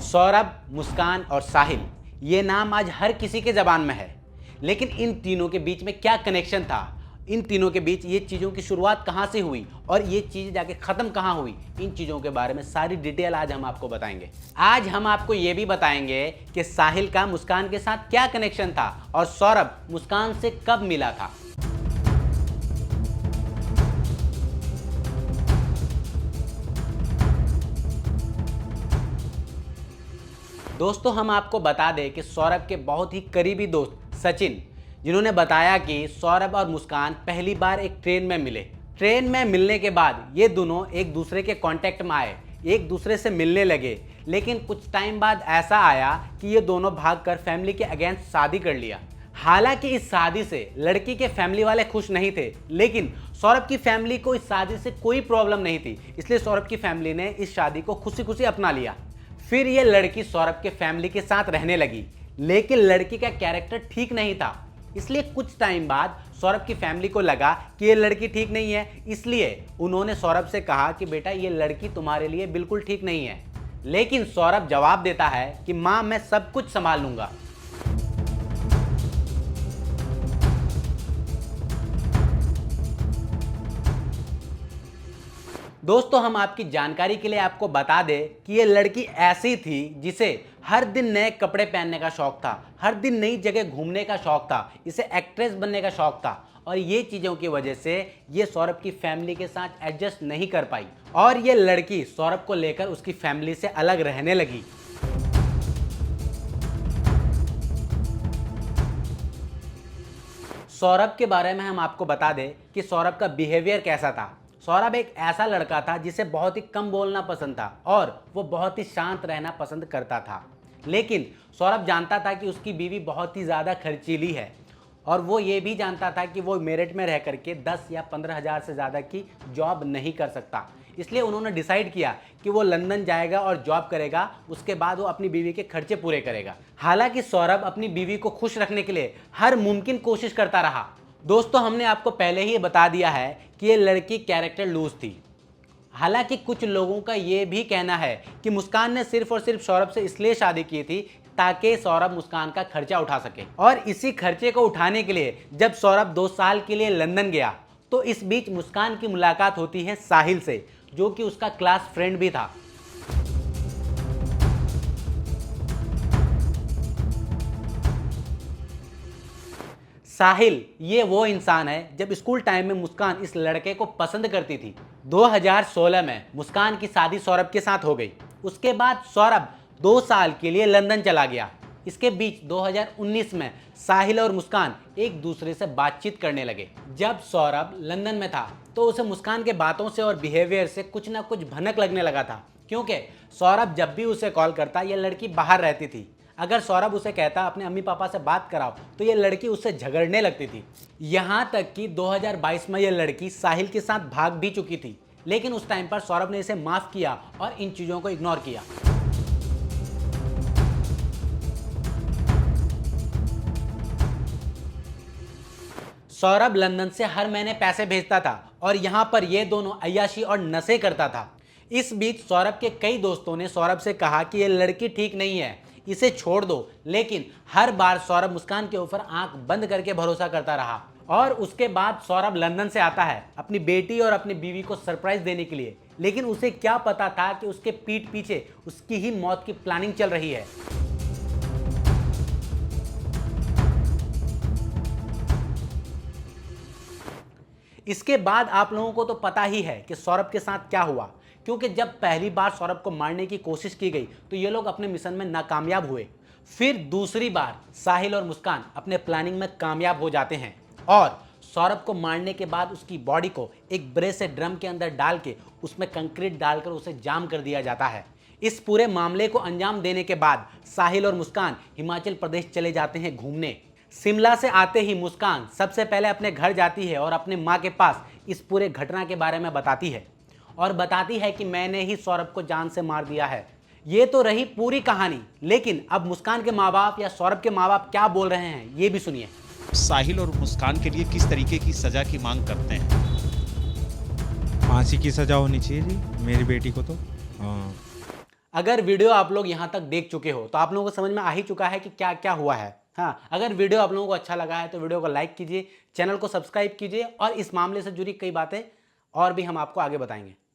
सौरभ, मुस्कान और साहिल, ये नाम आज हर किसी के ज़बान में है। लेकिन इन तीनों के बीच में क्या कनेक्शन था, इन तीनों के बीच ये चीज़ों की शुरुआत कहाँ से हुई और ये चीज़ जाके ख़त्म कहाँ हुई, इन चीज़ों के बारे में सारी डिटेल आज हम आपको बताएंगे। आज हम आपको ये भी बताएंगे कि साहिल का मुस्कान के साथ क्या कनेक्शन था और सौरभ मुस्कान से कब मिला था। दोस्तों, हम आपको बता दें कि सौरभ के बहुत ही करीबी दोस्त सचिन, जिन्होंने बताया कि सौरभ और मुस्कान पहली बार एक ट्रेन में मिले। ट्रेन में मिलने के बाद ये दोनों एक दूसरे के कांटेक्ट में आए, एक दूसरे से मिलने लगे। लेकिन कुछ टाइम बाद ऐसा आया कि ये दोनों भागकर फैमिली के अगेंस्ट शादी कर लिया। हालांकि इस शादी से लड़की के फैमिली वाले खुश नहीं थे, लेकिन सौरभ की फैमिली को इस शादी से कोई प्रॉब्लम नहीं थी, इसलिए सौरभ की फैमिली ने इस शादी को खुशी खुशी अपना लिया। फिर ये लड़की सौरभ के फैमिली के साथ रहने लगी, लेकिन लड़की का कैरेक्टर ठीक नहीं था, इसलिए कुछ टाइम बाद सौरभ की फैमिली को लगा कि ये लड़की ठीक नहीं है, इसलिए उन्होंने सौरभ से कहा कि बेटा ये लड़की तुम्हारे लिए बिल्कुल ठीक नहीं है। लेकिन सौरभ जवाब देता है कि माँ, मैं सब कुछ संभाल लूंगा। दोस्तों, हम आपकी जानकारी के लिए आपको बता दें कि ये लड़की ऐसी थी जिसे हर दिन नए कपड़े पहनने का शौक था, हर दिन नई जगह घूमने का शौक था, इसे एक्ट्रेस बनने का शौक था और ये चीज़ों की वजह से ये सौरभ की फैमिली के साथ एडजस्ट नहीं कर पाई और ये लड़की सौरभ को लेकर उसकी फैमिली से अलग रहने लगी। सौरभ के बारे में हम आपको बता दें कि सौरभ का बिहेवियर कैसा था। सौरभ एक ऐसा लड़का था जिसे बहुत ही कम बोलना पसंद था और वो बहुत ही शांत रहना पसंद करता था। लेकिन सौरभ जानता था कि उसकी बीवी बहुत ही ज़्यादा खर्चीली है और वो ये भी जानता था कि वो मेरठ में रह करके 10 या 15 हज़ार से ज़्यादा की जॉब नहीं कर सकता। इसलिए उन्होंने डिसाइड किया कि वो लंदन जाएगा और जॉब करेगा, उसके बाद वो अपनी बीवी के खर्चे पूरे करेगा। हालांकि सौरभ अपनी बीवी को खुश रखने के लिए हर मुमकिन कोशिश करता रहा। दोस्तों, हमने आपको पहले ही बता दिया है कि ये लड़की कैरेक्टर लूज थी। हालांकि कुछ लोगों का ये भी कहना है कि मुस्कान ने सिर्फ और सिर्फ सौरभ से इसलिए शादी की थी ताकि सौरभ मुस्कान का खर्चा उठा सके। और इसी खर्चे को उठाने के लिए जब सौरभ 2 साल के लिए लंदन गया तो इस बीच मुस्कान की मुलाकात होती है साहिल से, जो कि उसका क्लास फ्रेंड भी था। साहिल ये वो इंसान है जब स्कूल टाइम में मुस्कान इस लड़के को पसंद करती थी। 2016 में मुस्कान की शादी सौरभ के साथ हो गई। उसके बाद सौरभ 2 साल के लिए लंदन चला गया। इसके बीच 2019 में साहिल और मुस्कान एक दूसरे से बातचीत करने लगे। जब सौरभ लंदन में था तो उसे मुस्कान के बातों से और बिहेवियर से कुछ ना कुछ भनक लगने लगा था, क्योंकि सौरभ जब भी उसे कॉल करता ये लड़की बाहर रहती थी। अगर सौरभ उसे कहता अपने अम्मी पापा से बात कराओ तो ये लड़की उससे झगड़ने लगती थी। यहाँ तक कि 2022 में ये लड़की साहिल के साथ भाग भी चुकी थी, लेकिन उस टाइम पर सौरभ ने इसे माफ़ किया और इन चीज़ों को इग्नोर किया। सौरभ लंदन से हर महीने पैसे भेजता था और यहाँ पर ये दोनों अय्याशी और नशे करता था। इस बीच सौरभ के कई दोस्तों ने सौरभ से कहा कि ये लड़की ठीक नहीं है, इसे छोड़ दो, लेकिन हर बार सौरभ मुस्कान के ऊपर आंख बंद करके भरोसा करता रहा। और उसके बाद सौरभ लंदन से आता है अपनी बेटी और अपनी बीवी को सरप्राइज देने के लिए, लेकिन उसे क्या पता था कि उसके पीठ पीछे उसकी ही मौत की प्लानिंग चल रही है। इसके बाद आप लोगों को तो पता ही है कि सौरभ के साथ क्या हुआ, क्योंकि जब पहली बार सौरभ को मारने की कोशिश की गई तो ये लोग अपने मिशन में नाकामयाब हुए। फिर दूसरी बार साहिल और मुस्कान अपने प्लानिंग में कामयाब हो जाते हैं और सौरभ को मारने के बाद उसकी बॉडी को एक बड़े से ड्रम के अंदर डाल के उसमें कंक्रीट डालकर उसे जाम कर दिया जाता है। इस पूरे मामले को अंजाम देने के बाद साहिल और मुस्कान हिमाचल प्रदेश चले जाते हैं घूमने। शिमला से आते ही मुस्कान सबसे पहले अपने घर जाती है और अपने माँ के पास इस पूरे घटना के बारे में बताती है और बताती है कि मैंने ही सौरभ को जान से मार दिया है। ये तो रही पूरी कहानी, लेकिन अब मुस्कान के माँ बाप या सौरभ के माँ बाप क्या बोल रहे हैं ये भी सुनिए। साहिल और मुस्कान के लिए किस तरीके की सजा की मांग करते हैं? फांसी की सजा होनी चाहिए जी मेरी बेटी को तो। हाँ, अगर वीडियो आप लोग यहाँ तक देख चुके हो तो आप लोगों को समझ में आ ही चुका है कि क्या क्या हुआ है। हाँ, अगर वीडियो आप लोगों को अच्छा लगा है तो वीडियो को लाइक कीजिए, चैनल को सब्सक्राइब कीजिए और इस मामले से जुड़ी कई बातें और भी हम आपको आगे बताएंगे।